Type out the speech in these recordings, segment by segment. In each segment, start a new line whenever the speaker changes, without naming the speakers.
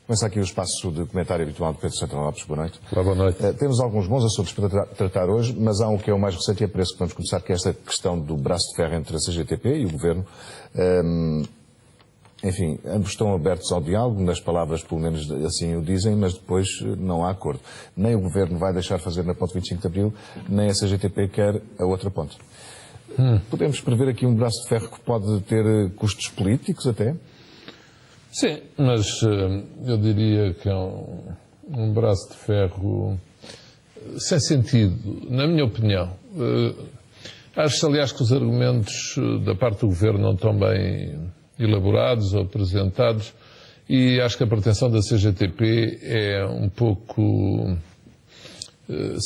Começa aqui o espaço de comentário habitual de Pedro Santana Lopes. Boa noite.
Olá, boa noite.
Temos alguns bons assuntos para tratar hoje, mas há um que é o mais recente e é por isso que vamos começar, que é esta questão do braço de ferro entre a CGTP e o Governo. Enfim, ambos estão abertos ao diálogo, nas palavras pelo menos assim o dizem, mas depois não há acordo. Nem o Governo vai deixar fazer na ponte 25 de Abril, nem a CGTP quer a outra ponte. Podemos prever aqui um braço de ferro que pode ter custos políticos até?
Sim, mas eu diria que é um braço de ferro sem sentido, na minha opinião. Acho, aliás, que os argumentos da parte do Governo não estão bem elaborados ou apresentados e acho que a pretensão da CGTP é um pouco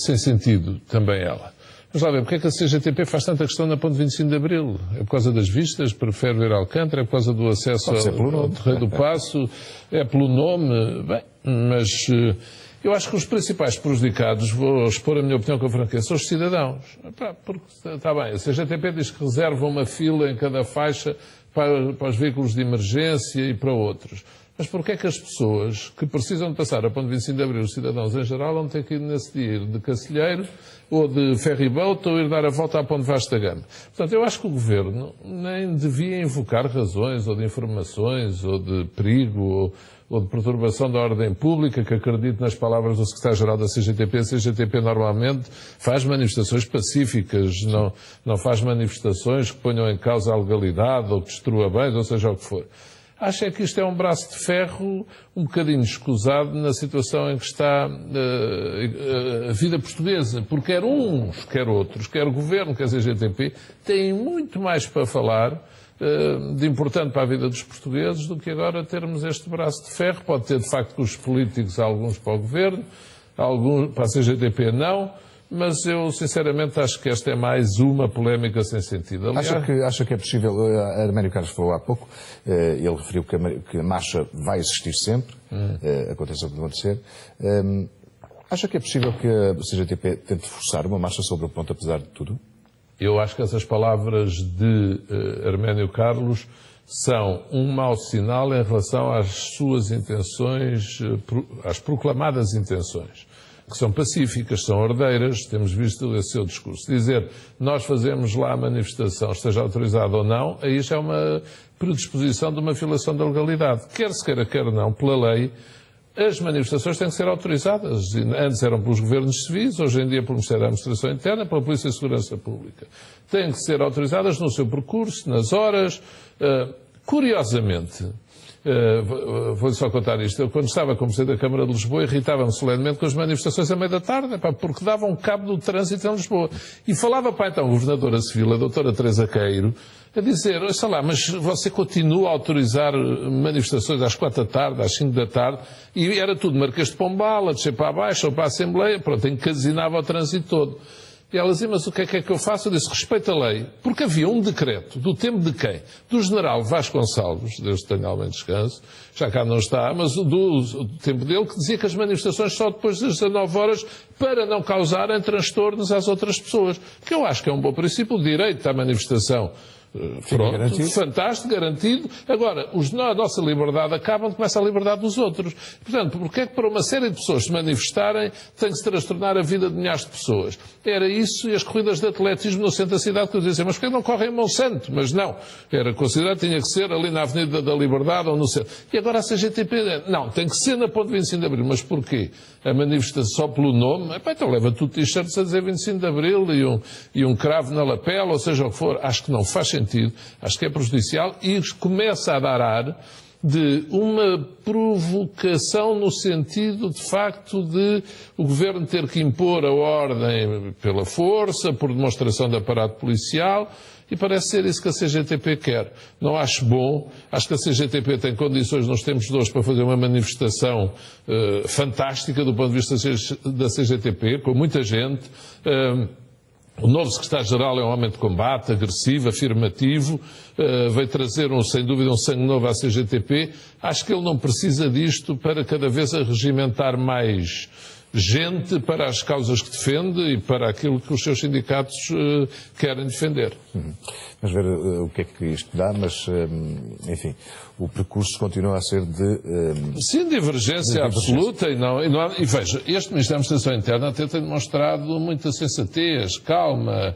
sem sentido também ela. Mas lá ver, porque é que a CGTP faz tanta questão na ponte 25 de Abril? É por causa das vistas, prefere ver Alcântara, é por causa do acesso ao Terreiro do Paço, é pelo nome, bem, mas eu acho que os principais prejudicados, vou expor a minha opinião com franqueza, são os cidadãos. Porque, está bem, a CGTP diz que reserva uma fila em cada faixa para os veículos de emergência e para outros. Mas porquê é que as pessoas que precisam de passar a ponte 25 de Abril, os cidadãos em geral, vão ter que ir nesse dia ir de Cacilheiro ou de ferryboat ou ir dar a volta à ponte Vasta Gama? Portanto, eu acho que o Governo nem devia invocar razões ou de informações ou de perigo ou de perturbação da ordem pública, que acredito nas palavras do secretário-geral da CGTP. A CGTP normalmente faz manifestações pacíficas, não faz manifestações que ponham em causa a legalidade ou que destrua bens, ou seja o que for. Acho é que isto é um braço de ferro um bocadinho escusado na situação em que está a vida portuguesa, porque quer uns, quer outros, quer o Governo, quer a CGTP, têm muito mais para falar de importante para a vida dos portugueses do que agora termos este braço de ferro. Pode ter, de facto, custos políticos, alguns para o Governo, alguns para a CGTP não, mas eu, sinceramente, acho que esta é mais uma polémica sem sentido. Aliás,
acha que é possível, Arménio Carlos falou há pouco, ele referiu que a marcha vai existir sempre, aconteça o que acontecer. Acha que é possível que a CGTP tente forçar uma marcha sobre o ponto, apesar de tudo?
Eu acho que essas palavras de Arménio Carlos são um mau sinal em relação às suas intenções, às proclamadas intenções, que são pacíficas, são ordeiras. Temos visto esse seu discurso. Dizer, nós fazemos lá a manifestação, esteja autorizada ou não, aí já é uma predisposição de uma violação da legalidade. Quer se queira, quer não, pela lei, as manifestações têm que ser autorizadas. Antes eram pelos governos civis, hoje em dia pelo Ministério da Administração Interna, pela Polícia de Segurança Pública. Têm que ser autorizadas no seu percurso, nas horas. Curiosamente, vou-lhe só contar isto. Eu, quando estava como presidente da Câmara de Lisboa, irritava-me solenemente com as manifestações à meia da tarde, porque davam cabo do trânsito em Lisboa. E falava para então a governadora civil, a doutora Teresa Queiro, a dizer, sei lá, mas você continua a autorizar manifestações às 4 da tarde, às 5 da tarde, e era tudo Marquês de Pombal, a descer para a Baixa ou para a Assembleia, pronto, encasinava o trânsito todo. E ela dizia, mas o que é que eu faço? Eu disse, respeito a lei. Porque havia um decreto, do tempo de quem? Do general Vasconcelos, Deus tenha alma em descanso, já cá não está, mas do tempo dele, que dizia que as manifestações só depois das 19 horas para não causarem transtornos às outras pessoas. Que eu acho que é um bom princípio, o direito à manifestação. Pronto, garantido. Fantástico, garantido. Agora, a nossa liberdade acaba onde começa a liberdade dos outros. Portanto, porque é que para uma série de pessoas se manifestarem tem que se transtornar a vida de milhares de pessoas? Era isso e as corridas de atletismo no centro da cidade que eu dizia, mas porquê não correm em Monsanto? Mas não, era considerado, tinha que ser ali na Avenida da Liberdade ou no centro. E agora a CGTP, não, tem que ser na ponte 25 de Abril. Mas porquê? A manifestação só pelo nome? Então leva tudo t-shirts a dizer 25 de Abril e um cravo na lapela, ou seja o que for. Acho que não faz sentido, acho que é prejudicial e começa a dar ar de uma provocação no sentido, de facto, de o Governo ter que impor a ordem pela força, por demonstração de aparato policial, e parece ser isso que a CGTP quer. Não acho bom, acho que a CGTP tem condições nos tempos de hoje para fazer uma manifestação fantástica do ponto de vista da CGTP, com muita gente. O novo secretário-geral é um homem de combate, agressivo, afirmativo, veio trazer, sem dúvida, um sangue novo à CGTP. Acho que ele não precisa disto para cada vez arregimentar mais gente para as causas que defende e para aquilo que os seus sindicatos querem defender.
Vamos ver o que é que isto dá, mas, enfim, o percurso continua a ser de...
Sim, divergência absoluta. E veja, este Ministério da Administração Interna até tem demonstrado muita sensatez, calma,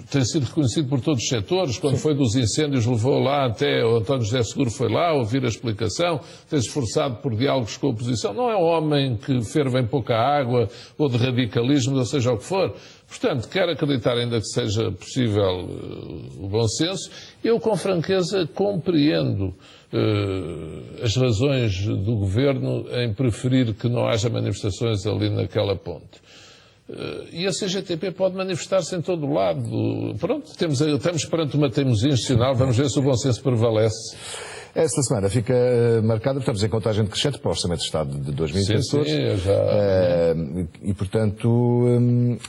tem sido reconhecido por todos os setores. Quando foi dos incêndios, levou lá até o António José Seguro foi lá ouvir a explicação, tem-se esforçado por diálogos com a oposição. Não é um homem que ferve em pouca água ou de radicalismo, ou seja o que for. Portanto, quero acreditar ainda que seja possível o bom senso. Eu, com franqueza, compreendo as razões do Governo em preferir que não haja manifestações ali naquela ponte. E a CGTP pode manifestar-se em todo o lado. Pronto, estamos perante uma teimosia institucional, vamos ver se o bom senso prevalece.
Esta semana fica marcada, estamos em contagem decrescente para o Orçamento de Estado de 2014. E, portanto,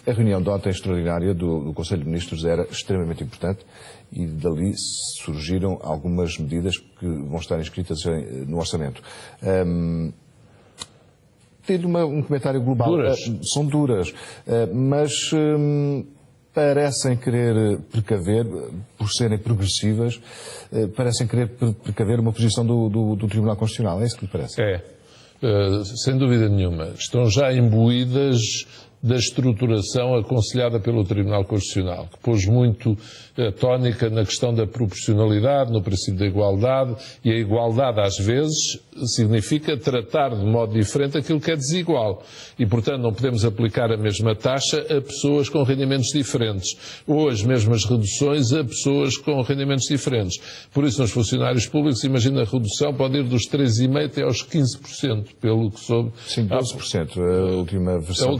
a reunião de ontem extraordinária do Conselho de Ministros era extremamente importante e dali surgiram algumas medidas que vão estar inscritas no Orçamento. Tendo um comentário global. São duras, mas parecem querer precaver, por serem progressivas, parecem querer precaver uma posição do Tribunal Constitucional. É isso que lhe parece?
Sem dúvida nenhuma. Estão já imbuídas da estruturação aconselhada pelo Tribunal Constitucional, que pôs muito tónica na questão da proporcionalidade, no princípio da igualdade, e a igualdade, às vezes, significa tratar de modo diferente aquilo que é desigual. E, portanto, não podemos aplicar a mesma taxa a pessoas com rendimentos diferentes, ou as mesmas reduções a pessoas com rendimentos diferentes. Por isso, nos funcionários públicos, imagina a redução pode ir dos 3,5% até aos 15%, pelo que soube.
Sim, 12%. A última versão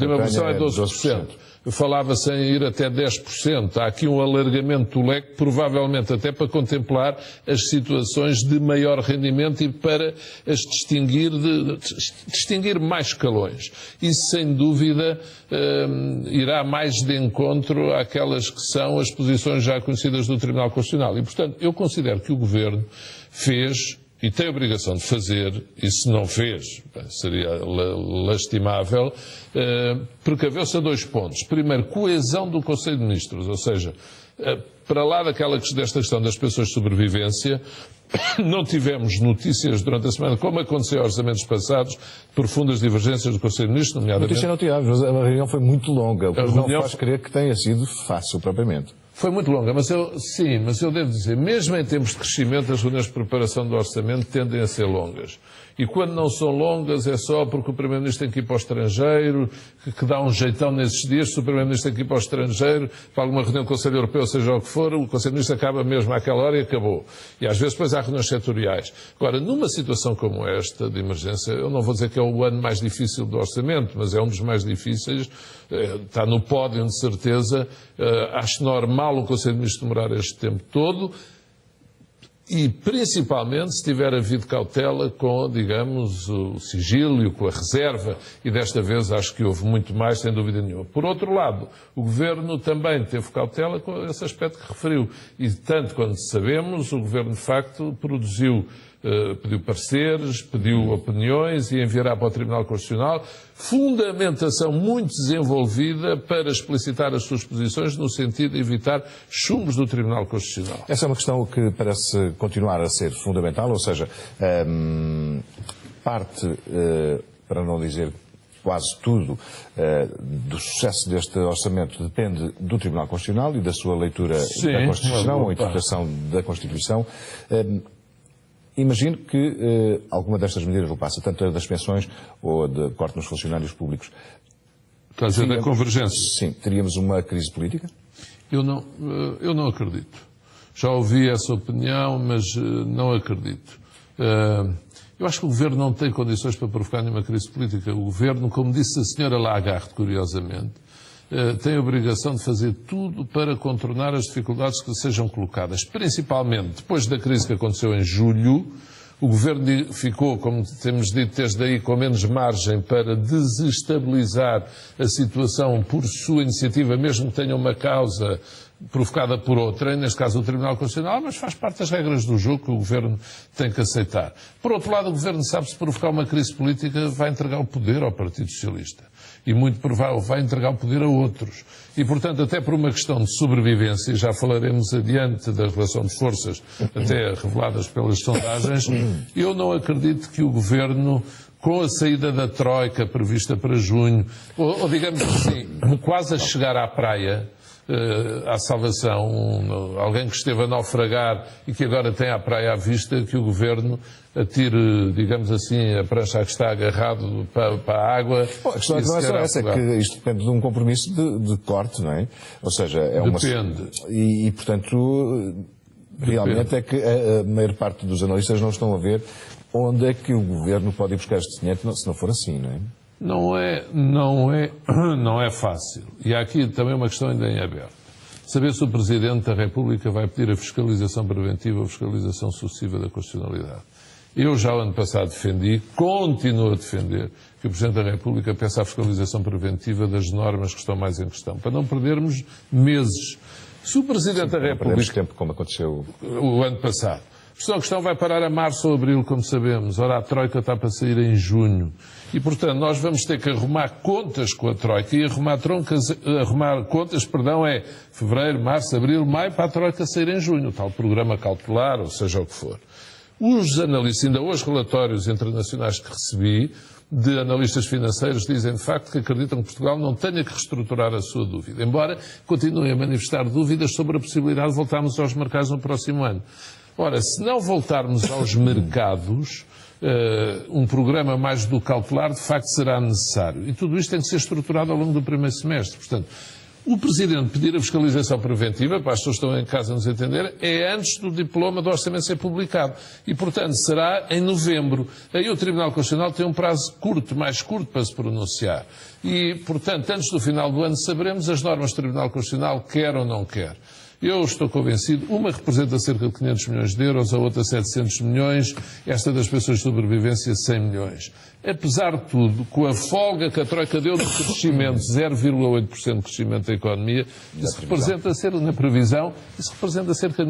é 12%. Falava-se em ir até 10%. Há aqui um alargamento do leque, provavelmente até para contemplar as situações de maior rendimento e para as distinguir mais escalões. Isso, sem dúvida, irá mais de encontro àquelas que são as posições já conhecidas do Tribunal Constitucional. E, portanto, eu considero que o Governo fez e tem a obrigação de fazer, e se não fez, seria lastimável, precaveu-se a 2 pontos. Primeiro, coesão do Conselho de Ministros, ou seja, para lá desta questão das pensões de sobrevivência, não tivemos notícias durante a semana, como aconteceu aos orçamentos passados, de profundas divergências do Conselho de Ministros, nomeadamente...
Notícia não tivemos, mas a reunião foi muito longa, o que não faz crer que tenha sido fácil propriamente.
Foi muito longa, mas eu devo dizer, mesmo em termos de crescimento, as reuniões de preparação do orçamento tendem a ser longas. E quando não são longas é só porque o Primeiro-Ministro tem que ir para o estrangeiro, que dá um jeitão nesses dias. Se o Primeiro-Ministro tem que ir para o estrangeiro, para alguma reunião do Conselho Europeu, seja o que for, o Conselho de Ministros acaba mesmo àquela hora e acabou. E às vezes depois há reuniões setoriais. Agora, numa situação como esta, de emergência, eu não vou dizer que é o ano mais difícil do orçamento, mas é um dos mais difíceis, está no pódio de certeza. Acho normal o Conselho de Ministros demorar este tempo todo. E, principalmente, se tiver havido cautela com, digamos, o sigilo, com a reserva, e desta vez acho que houve muito mais, sem dúvida nenhuma. Por outro lado, o Governo também teve cautela com esse aspecto que referiu. E, tanto quanto sabemos, o Governo, de facto, pediu pareceres, pediu opiniões e enviará para o Tribunal Constitucional fundamentação muito desenvolvida para explicitar as suas posições no sentido de evitar chumbos do Tribunal Constitucional.
Essa é uma questão que parece continuar a ser fundamental, ou seja, parte, para não dizer quase tudo, do sucesso deste orçamento depende do Tribunal Constitucional e da sua leitura da Constituição, ou interpretação da Constituição. Imagino que alguma destas medidas passa, tanto a das pensões ou de corte nos funcionários públicos.
Está a dizer da convergência?
Sim. Teríamos uma crise política?
Eu não acredito. Já ouvi essa opinião, mas não acredito. Eu acho que o Governo não tem condições para provocar nenhuma crise política. O Governo, como disse a senhora Lagarde, curiosamente, tem a obrigação de fazer tudo para contornar as dificuldades que sejam colocadas. Principalmente, depois da crise que aconteceu em julho, o Governo ficou, como temos dito desde aí, com menos margem para desestabilizar a situação por sua iniciativa, mesmo que tenha uma causa provocada por outra, neste caso o Tribunal Constitucional, mas faz parte das regras do jogo que o Governo tem que aceitar. Por outro lado, o Governo sabe que se provocar uma crise política vai entregar o poder ao Partido Socialista. E muito provável vai entregar o poder a outros. E, portanto, até por uma questão de sobrevivência, já falaremos adiante da relação de forças, até reveladas pelas sondagens, eu não acredito que o Governo, com a saída da Troika prevista para junho, ou digamos assim, quase a chegar à praia, à salvação, alguém que esteve a naufragar e que agora tem a praia à vista, que o Governo atire, digamos assim, a prancha a que está agarrado para a água.
Bom, a questão não é só essa, é que isto depende de um compromisso de corte, não é? Ou seja, é uma...
Depende.
E portanto, realmente é que a maior parte dos analistas não estão a ver onde é que o Governo pode ir buscar este dinheiro, se não for assim, não é?
Não é fácil. E há aqui também uma questão ainda em aberto. Saber se o Presidente da República vai pedir a fiscalização preventiva ou a fiscalização sucessiva da constitucionalidade. Eu já o ano passado defendi, continuo a defender, que o Presidente da República peça a fiscalização preventiva das normas que estão mais em questão, para não perdermos meses. Se o Presidente da República...
Perdemos tempo, como aconteceu
o ano passado. A questão vai parar a março ou abril, como sabemos. Ora, a Troika está para sair em junho. E, portanto, nós vamos ter que arrumar contas com a Troika. E arrumar contas, é fevereiro, março, abril, maio, para a Troika sair em junho. O tal programa cautelar, ou seja o que for. Os analistas, ainda hoje relatórios internacionais que recebi, de analistas financeiros, dizem de facto que acreditam que Portugal não tenha que reestruturar a sua dúvida. Embora continuem a manifestar dúvidas sobre a possibilidade de voltarmos aos mercados no próximo ano. Ora, se não voltarmos aos mercados, um programa mais do cautelar de facto será necessário. E tudo isto tem que ser estruturado ao longo do primeiro semestre. Portanto, o Presidente pedir a fiscalização preventiva, para as pessoas que estão em casa nos entender, é antes do diploma do orçamento ser publicado. E, portanto, será em novembro. Aí o Tribunal Constitucional tem um prazo curto, mais curto para se pronunciar. E, portanto, antes do final do ano saberemos as normas do Tribunal Constitucional, quer ou não quer. Eu estou convencido, uma representa cerca de 500 milhões de euros, a outra 700 milhões, esta das pensões de sobrevivência 100 milhões. Apesar de tudo, com a folga que a Troika deu de crescimento, 0,8% de crescimento da economia, isso representa cerca de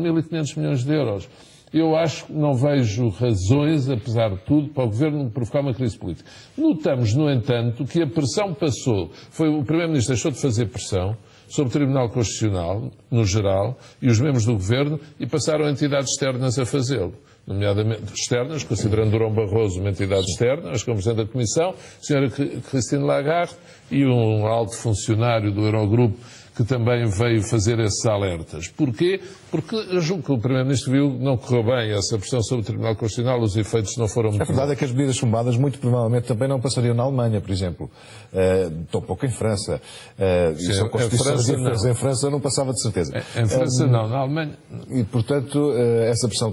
1.500 milhões de euros. Eu acho que não vejo razões, apesar de tudo, para o Governo provocar uma crise política. Notamos, no entanto, que a pressão passou. O Primeiro-Ministro deixou de fazer pressão sobre o Tribunal Constitucional, no geral, e os membros do Governo, e passaram entidades externas a fazê-lo. Nomeadamente externas, considerando Durão Barroso uma entidade externa, acho que é o Presidente da Comissão, a Sra. Christine Lagarde e um alto funcionário do Eurogrupo que também veio fazer esses alertas. Porquê? Porque eu julgo que o Primeiro-Ministro viu que não correu bem essa pressão sobre o Tribunal Constitucional, os efeitos não foram muito bons.
A verdade é que as medidas tomadas muito provavelmente também não passariam na Alemanha, por exemplo. Tão pouco em França. Em França não passava de certeza.
Em França não, na Alemanha...
E, portanto, essa pressão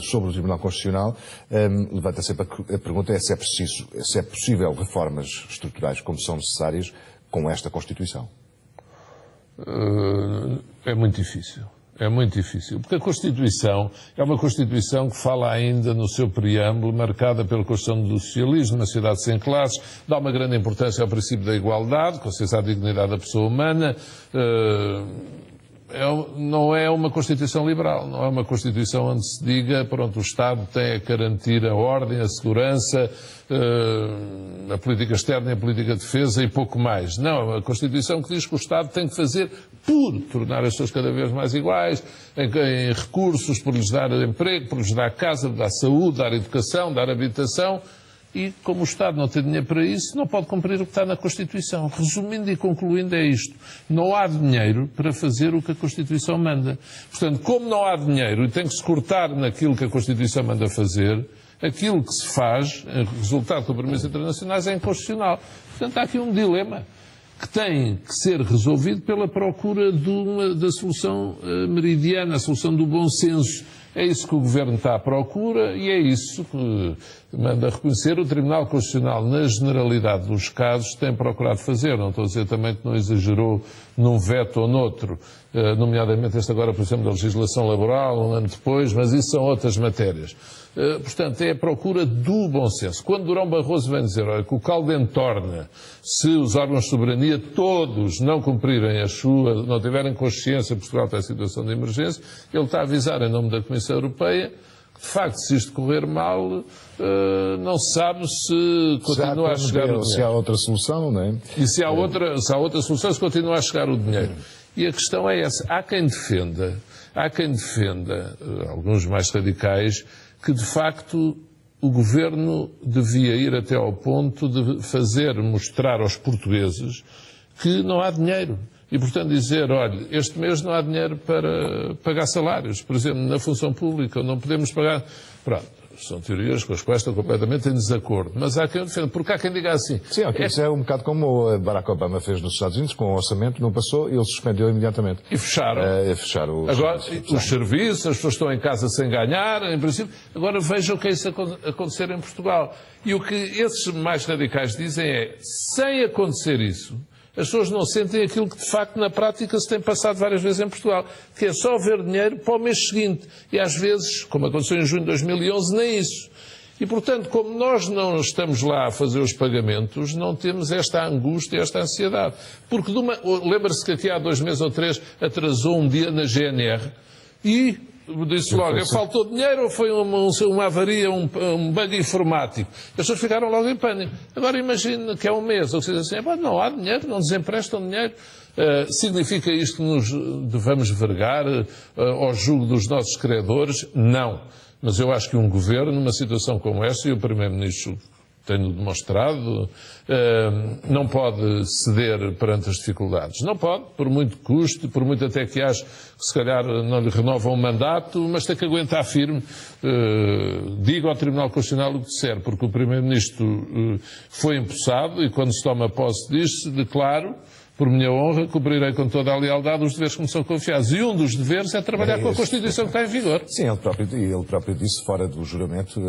sobre o Tribunal Constitucional levanta sempre a pergunta se é possível reformas estruturais como são necessárias com esta Constituição.
É muito difícil. É muito difícil. Porque a Constituição é uma Constituição que fala ainda no seu preâmbulo, marcada pela Constituição do socialismo, uma sociedade sem classes, dá uma grande importância ao princípio da igualdade, consciência da dignidade da pessoa humana. Não é uma Constituição liberal, não é uma Constituição onde se diga, pronto, o Estado tem a garantir a ordem, a segurança, a política externa e a política de defesa e pouco mais. Não, é uma Constituição que diz que o Estado tem que fazer por tornar as pessoas cada vez mais iguais, em recursos, por lhes dar emprego, por lhes dar casa, dar saúde, dar educação, dar habitação. E, como o Estado não tem dinheiro para isso, não pode cumprir o que está na Constituição. Resumindo e concluindo, é isto. Não há dinheiro para fazer o que a Constituição manda. Portanto, como não há dinheiro e tem que se cortar naquilo que a Constituição manda fazer, aquilo que se faz, em resultado de compromissos internacionais, é inconstitucional. Portanto, há aqui um dilema que tem que ser resolvido pela procura da solução meridiana, a solução do bom senso. É isso que o Governo está à procura e é isso que manda reconhecer. O Tribunal Constitucional, na generalidade dos casos, tem procurado fazer. Não estou a dizer também que não exagerou num veto ou noutro, nomeadamente este agora, por exemplo, da legislação laboral, um ano depois, mas isso são outras matérias. Portanto, é a procura do bom senso. Quando Durão Barroso vem dizer, olha, que o caldo entorna se os órgãos de soberania todos não cumprirem a sua, não tiverem consciência, Portugal está em situação de emergência, ele está a avisar em nome da Comissão Europeia que, de facto, se isto correr mal, não se sabe se continua a chegar o dinheiro.
Se há outra solução, não é?
E se há outra solução, se continua a chegar o dinheiro. E a questão é essa. Há quem defenda, alguns mais radicais, que de facto o Governo devia ir até ao ponto de mostrar aos portugueses que não há dinheiro. E, portanto, dizer, olha, este mês não há dinheiro para pagar salários, por exemplo, na função pública, não podemos pagar. Pronto, são teorias com as quais estou completamente em desacordo. Mas há quem defenda, porque há quem diga assim.
Sim, isso é um bocado como o Barack Obama fez nos Estados Unidos, com o orçamento, não passou e ele suspendeu imediatamente.
E fecharam.
Fecharam
agora, os serviços, as pessoas estão em casa sem ganhar, em princípio. Agora vejam o que é isso acontecer em Portugal. E o que esses mais radicais dizem é, sem acontecer isso, as pessoas não sentem aquilo que, de facto, na prática se tem passado várias vezes em Portugal, que é só haver dinheiro para o mês seguinte. E, às vezes, como aconteceu em junho de 2011, nem isso. E, portanto, como nós não estamos lá a fazer os pagamentos, não temos esta angústia, esta ansiedade. Porque, lembra-se que aqui há 2 meses ou 3 atrasou um dia na GNR e disse logo, faltou dinheiro ou foi uma avaria, um bug informático? As pessoas ficaram logo em pânico. Agora imagine que é um mês, ou seja, assim, não há dinheiro, não nos emprestam dinheiro. Significa isto que nos devamos vergar ao jugo dos nossos credores? Não. Mas eu acho que um governo, numa situação como esta, e o Primeiro-Ministro tem-no demonstrado, não pode ceder perante as dificuldades. Não pode, por muito custo, por muito até que ache que se calhar não lhe renovam o mandato, mas tem que aguentar firme. Digo ao Tribunal Constitucional o que disser, porque o Primeiro-Ministro foi empossado e quando se toma posse disto, declaro, por minha honra, cumprirei com toda a lealdade os deveres que me são confiados. E um dos deveres é trabalhar com a Constituição que está em vigor.
Sim, ele próprio disse, fora do juramento,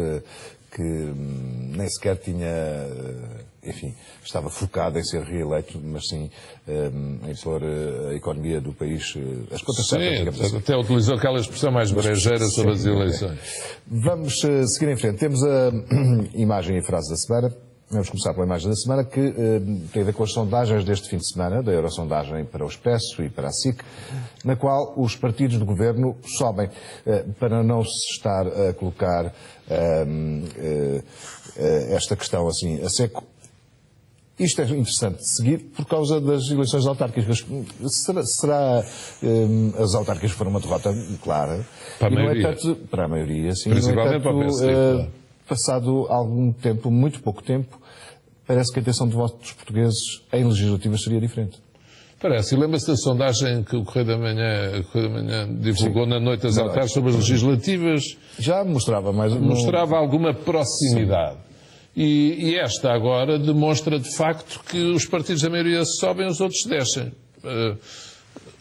que nem sequer tinha, enfim, estava focado em ser reeleito, mas sim em pôr a economia do país, as contas certas.
Sim, até utilizou aquela expressão mais brejeira sobre as eleições.
Vamos seguir em frente. Temos a imagem e frase da semana. Vamos começar pela imagem da semana, que tem a ver com as sondagens deste fim de semana, da Eurosondagem para o Expresso e para a SIC, na qual os partidos do governo sobem, para não se estar a colocar esta questão assim a seco. Isto é interessante de seguir por causa das eleições autárquicas. Será as autárquicas foram uma derrota clara?
Para a maioria.
Para a maioria, sim.
Principalmente para o PSD, claro.
Passado algum tempo, muito pouco tempo, parece que a intenção de voto dos portugueses em legislativas seria diferente.
Parece. E lembra-se da sondagem que o Correio da Manhã divulgou na noite das autárquicas sobre as legislativas?
Já mostrava, mas...
Mostrava alguma proximidade. E esta agora demonstra, de facto, que os partidos da maioria sobem, os outros descem.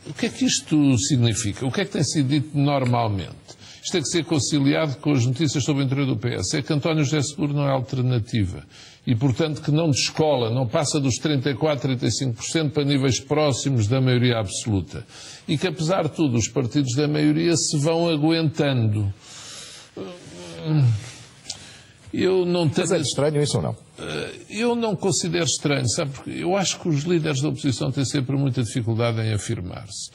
O que é que isto significa? O que é que tem sido dito normalmente? Isto tem que ser conciliado com as notícias sobre o interior do PS. É que António José Seguro não é alternativa. E, portanto, que não descola, não passa dos 34%, 35% para níveis próximos da maioria absoluta. E que, apesar de tudo, os partidos da maioria se vão aguentando.
Mas é estranho isso ou não?
Eu não considero estranho, sabe? Porque eu acho que os líderes da oposição têm sempre muita dificuldade em afirmar-se.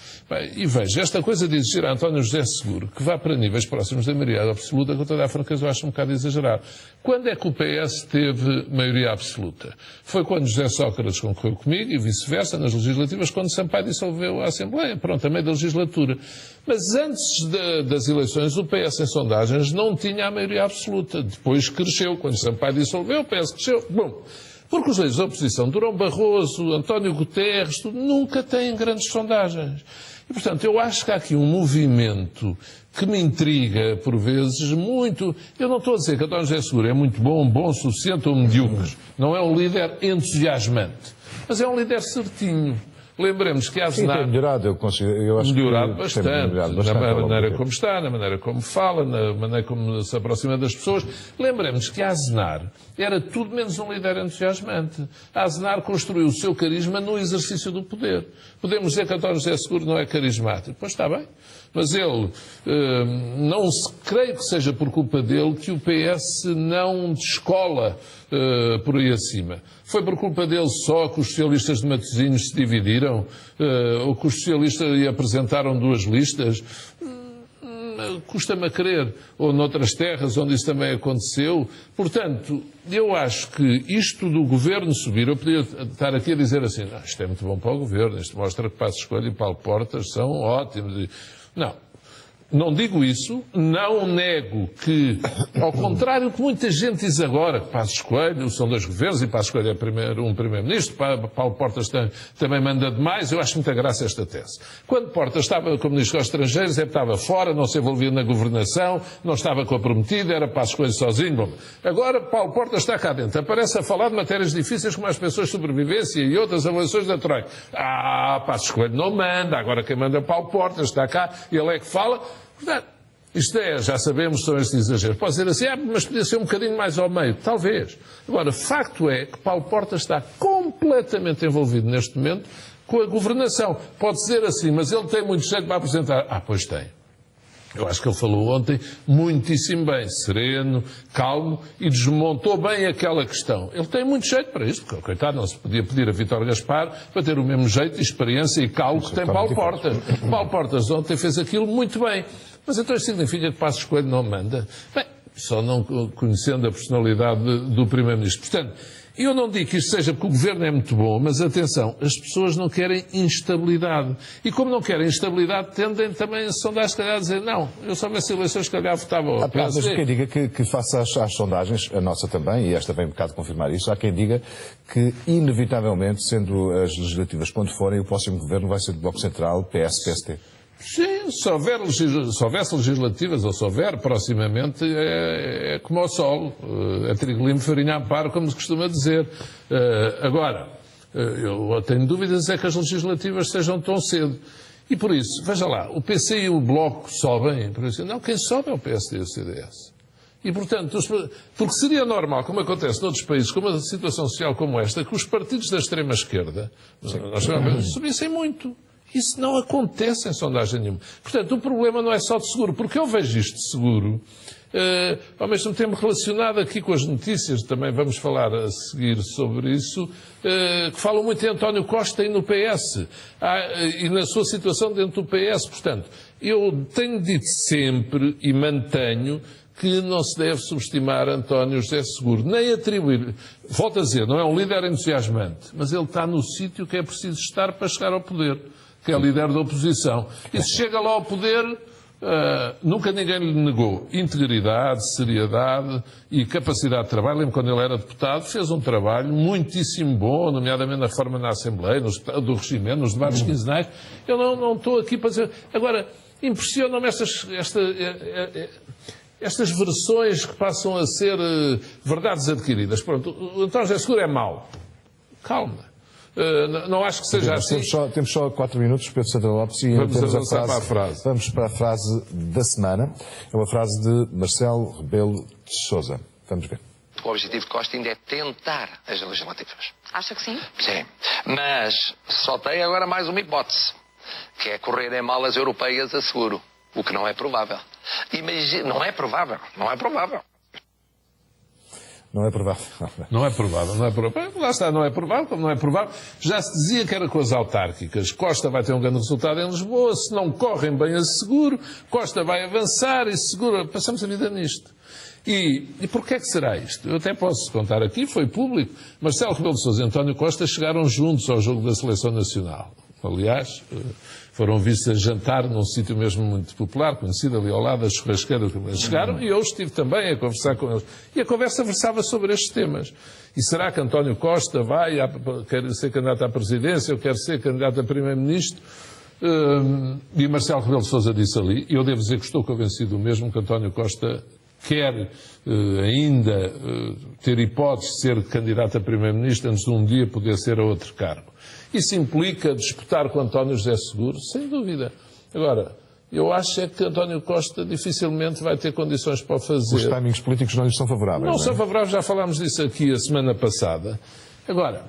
E veja, esta coisa de exigir a António José Seguro que vá para níveis próximos da maioria absoluta, com toda a franqueza, eu acho um bocado exagerado. Quando é que o PS teve maioria absoluta? Foi quando José Sócrates concorreu comigo e vice-versa, nas legislativas, quando Sampaio dissolveu a Assembleia, pronto, a meio da legislatura. Mas antes das eleições, o PS em sondagens não tinha a maioria absoluta. Depois cresceu, quando Sampaio dissolveu, o PS cresceu. Bom, porque os líderes da oposição, Durão Barroso, António Guterres, nunca têm grandes sondagens. E, portanto, eu acho que há aqui um movimento que me intriga, por vezes, muito. Eu não estou a dizer que António José Seguro é muito bom, suficiente ou medíocre. Não é um líder entusiasmante. Mas é um líder certinho. Lembremos que a
Sim, tem
Aznar...
melhorado, eu acho
melhorado
que
bastante,
tem melhorado bastante
na
ao longo do
maneira
tempo.
como está, na maneira como fala, na maneira como se aproxima das pessoas. Lembremos que a Aznar era tudo menos um líder entusiasmante. A Aznar construiu o seu carisma no exercício do poder. Podemos dizer que António José Seguro não é carismático. Pois está bem. Mas ele, creio que seja por culpa dele que o PS não descola por aí acima. Foi por culpa dele só que os socialistas de Matosinhos se dividiram? Ou que os socialistas apresentaram duas listas? Custa-me a crer. Ou noutras terras onde isso também aconteceu. Portanto, eu acho que isto do governo subir, eu podia estar aqui a dizer assim, isto é muito bom para o governo, isto mostra que Passos Coelho e Paulo Portas são ótimos. Não digo isso, não nego que, ao contrário que muita gente diz agora, que Passos Coelho são dois governos e Passos Coelho é um primeiro-ministro, Paulo Portas também manda demais, eu acho muita graça esta tese. Quando Portas estava como ministro dos Estrangeiros, estava fora, não se envolvia na governação, não estava comprometido, era Passos Coelho sozinho. Bom, agora Paulo Portas está cá dentro, aparece a falar de matérias difíceis como as pensões de sobrevivência e outras avaliações da Troika. Passos Coelho não manda, agora quem manda é Paulo Portas, está cá, ele é que fala. Portanto, isto já sabemos, são estes exageros. Pode dizer assim, mas podia ser um bocadinho mais ao meio. Talvez. Agora, facto é que Paulo Portas está completamente envolvido neste momento com a governação. Pode dizer assim, mas ele tem muito jeito para apresentar. Pois tem. Eu acho que ele falou ontem muitíssimo bem, sereno, calmo e desmontou bem aquela questão. Ele tem muito jeito para isso, porque, coitado, não se podia pedir a Vítor Gaspar para ter o mesmo jeito, experiência e calmo que tem Paulo Portas. Paulo Portas ontem fez aquilo muito bem. Mas então isso significa que Passos Coelho não manda? Bem, só não conhecendo a personalidade do Primeiro-Ministro. Portanto, eu não digo que isto seja porque o governo é muito bom, mas atenção, as pessoas não querem instabilidade. E como não querem instabilidade, tendem também a sondar, se calhar, a dizer, não, eu só nessas eleições, se calhar, votava ao PSD.
Mas quem diga que face às sondagens, a nossa também, e esta vem um bocado confirmar isso, há quem diga que, inevitavelmente, sendo as legislativas quando forem, o próximo governo vai ser do Bloco Central, PS, PST.
Sim, se houvesse legislativas, ou se houver, proximamente, é como ao sol. É trigo limpo, farinha a par, como se costuma dizer. Agora, eu tenho dúvidas é que as legislativas sejam tão cedo. E por isso, veja lá, o PC e o Bloco sobem. Não, quem sobe é o PSD e o CDS. E, portanto, porque seria normal, como acontece noutros países, com uma situação social como esta, que os partidos da extrema-esquerda subissem muito. Isso não acontece em sondagem nenhuma. Portanto, o problema não é só de Seguro, porque eu vejo isto de Seguro, ao mesmo tempo relacionado aqui com as notícias, também vamos falar a seguir sobre isso, que falam muito em António Costa e no PS, e na sua situação dentro do PS. Portanto, eu tenho dito sempre e mantenho que não se deve subestimar António José Seguro, nem atribuir, volto a dizer, não é um líder entusiasmante, mas ele está no sítio que é preciso estar para chegar ao poder, que é líder da oposição. E se chega lá ao poder, nunca ninguém lhe negou integridade, seriedade e capacidade de trabalho. Lembro quando ele era deputado, fez um trabalho muitíssimo bom, nomeadamente na forma na Assembleia, do regimento, nos debates quinzenais. Eu não estou aqui para dizer... Agora, impressionam-me estas versões que passam a ser verdades adquiridas. Pronto, o António José Seguro é mau. Calma. Não acho que seja assim.
Temos só 4 minutos, Pedro Santana Lopes, e
vamos
temos
avançar para a frase.
Vamos para a frase da semana. É uma frase de Marcelo Rebelo de Sousa. Vamos ver.
O objetivo de Costa ainda é tentar as legislativas.
Acha que sim?
Sim. Mas só tem agora mais uma hipótese, que é correr em malas europeias a Seguro. O que não é provável. Não é provável.
Não é provável.
Não é provável. Lá está, não é provável, como não é provável. Já se dizia que era com as autárquicas. Costa vai ter um grande resultado em Lisboa, se não correm bem a Seguro, Costa vai avançar e Seguro... Passamos a vida nisto. E porquê é que será isto? Eu até posso contar aqui, foi público. Marcelo Rebelo de Sousa e António Costa chegaram juntos ao jogo da Seleção Nacional. Aliás, foram vistos a jantar num sítio mesmo muito popular, conhecido ali ao lado da churrasqueira. Chegaram e eu estive também a conversar com eles. E a conversa versava sobre estes temas. E será que António Costa quer ser candidato à presidência ou quer ser candidato a primeiro-ministro? E Marcelo Rebelo de Sousa disse ali, e eu devo dizer que estou convencido mesmo que António Costa quer ainda ter hipótese de ser candidato a Primeiro-Ministro antes de um dia poder ser a outro cargo. Isso implica disputar com António José Seguro? Sem dúvida. Agora, eu acho é que António Costa dificilmente vai ter condições para o fazer.
Os timings políticos não lhes são favoráveis.
Não são favoráveis, já falámos disso aqui a semana passada. Agora,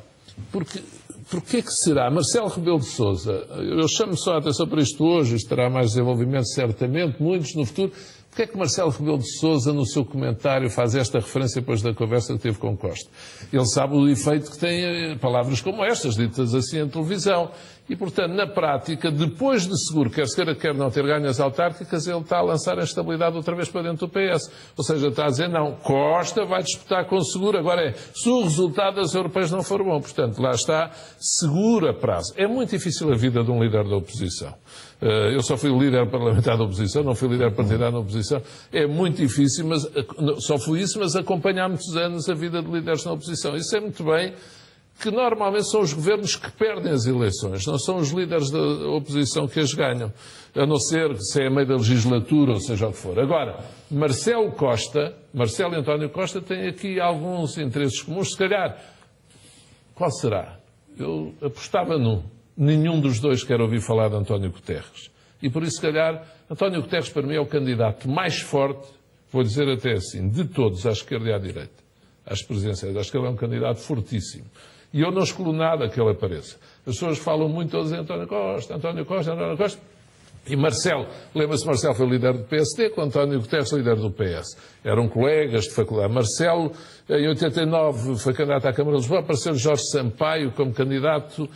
porquê que será? Marcelo Rebelo de Sousa, eu chamo só a atenção para isto hoje, isto terá mais desenvolvimento certamente, muitos no futuro. Porquê é que Marcelo Rebelo de Sousa, no seu comentário, faz esta referência depois da conversa que teve com Costa? Ele sabe o efeito que têm palavras como estas, ditas assim em televisão. E, portanto, na prática, depois de Seguro, quer não ter ganho as autárquicas, ele está a lançar a estabilidade outra vez para dentro do PS. Ou seja, está a dizer, não, Costa vai disputar com Seguro, agora se o resultado das europeias não for bom. Portanto, lá está, Seguro a prazo. É muito difícil a vida de um líder da oposição. Eu só fui líder parlamentar da oposição, não fui líder partidário da oposição. É muito difícil, mas só fui isso, mas acompanho há muitos anos a vida de líderes na oposição. Isso é muito bem, que normalmente são os governos que perdem as eleições, não são os líderes da oposição que as ganham, a não ser se é a meio da legislatura, ou seja o que for. Agora, Marcelo e António Costa têm aqui alguns interesses comuns, se calhar. Qual será? Eu apostava num. Nenhum dos dois quer ouvir falar de António Guterres. E por isso, se calhar, António Guterres para mim é o candidato mais forte, vou dizer até assim, de todos, à esquerda e à direita, às presidenciais. Acho que ele é um candidato fortíssimo. E eu não excluo nada que ele apareça. As pessoas falam muito todas em António Costa. E Marcelo, lembra-se, Marcelo foi líder do PSD, com António Guterres líder do PS. Eram colegas de faculdade. Marcelo, em 89, foi candidato à Câmara de Lisboa, apareceu Jorge Sampaio como candidato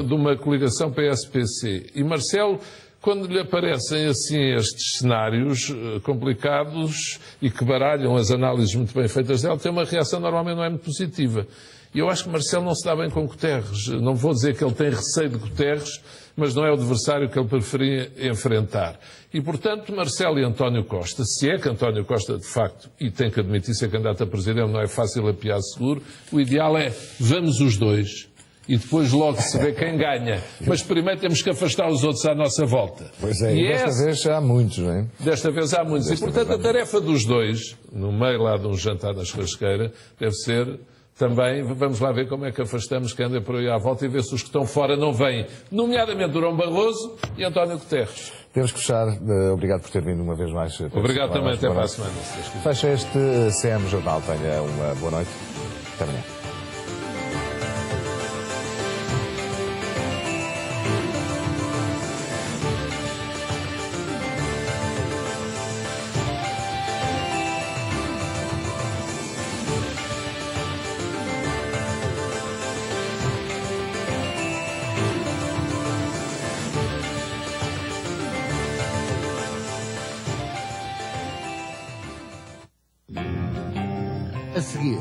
de uma coligação PS-PC. E Marcelo, quando lhe aparecem assim estes cenários complicados e que baralham as análises muito bem feitas dela, tem uma reação normalmente não é muito positiva. E eu acho que Marcelo não se dá bem com Guterres. Não vou dizer que ele tem receio de Guterres, mas não é o adversário que ele preferia enfrentar. E, portanto, Marcelo e António Costa, se é que António Costa, de facto, e tem que admitir ser candidato a presidente, não é fácil apiar Seguro, o ideal é vamos os dois e depois logo se vê quem ganha. Mas primeiro temos que afastar os outros à nossa volta.
Pois é, e desta vez há muitos, não é?
Desta vez há muitos. E, portanto, a tarefa dos dois, no meio lá de um jantar na churrasqueira, deve ser também, vamos lá ver como é que afastamos quem anda por aí à volta e ver se os que estão fora não vêm, nomeadamente Durão Barroso e António Guterres.
Temos que fechar. Obrigado por ter vindo uma vez mais.
Obrigado também, até para a semana.
Fecha este CM Jornal. Tenha uma boa noite. Até amanhã.
A seguir,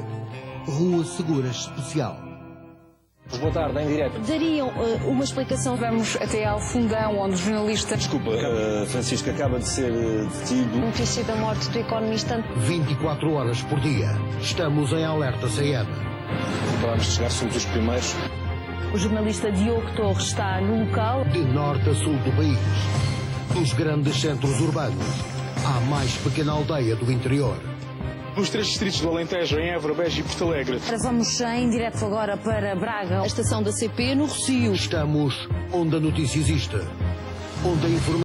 Rua Seguras Especial.
Boa tarde, em direto.
Dariam uma explicação?
Vamos até ao Fundão, onde o jornalista...
Desculpa, Francisco acaba de ser detido.
Notícia da morte do economista.
24 horas por dia. Estamos em alerta CN.
Acabamos de chegar, somos os primeiros.
O jornalista Diogo Torres está no local.
De norte a sul do país. Dos grandes centros urbanos à mais pequena aldeia do interior.
Nos 3 distritos do Alentejo, em Évora, Beja e Porto Alegre.
Vamos em direto agora para Braga, a estação da CP no Rossio.
Estamos onde a notícia existe. Onde a informação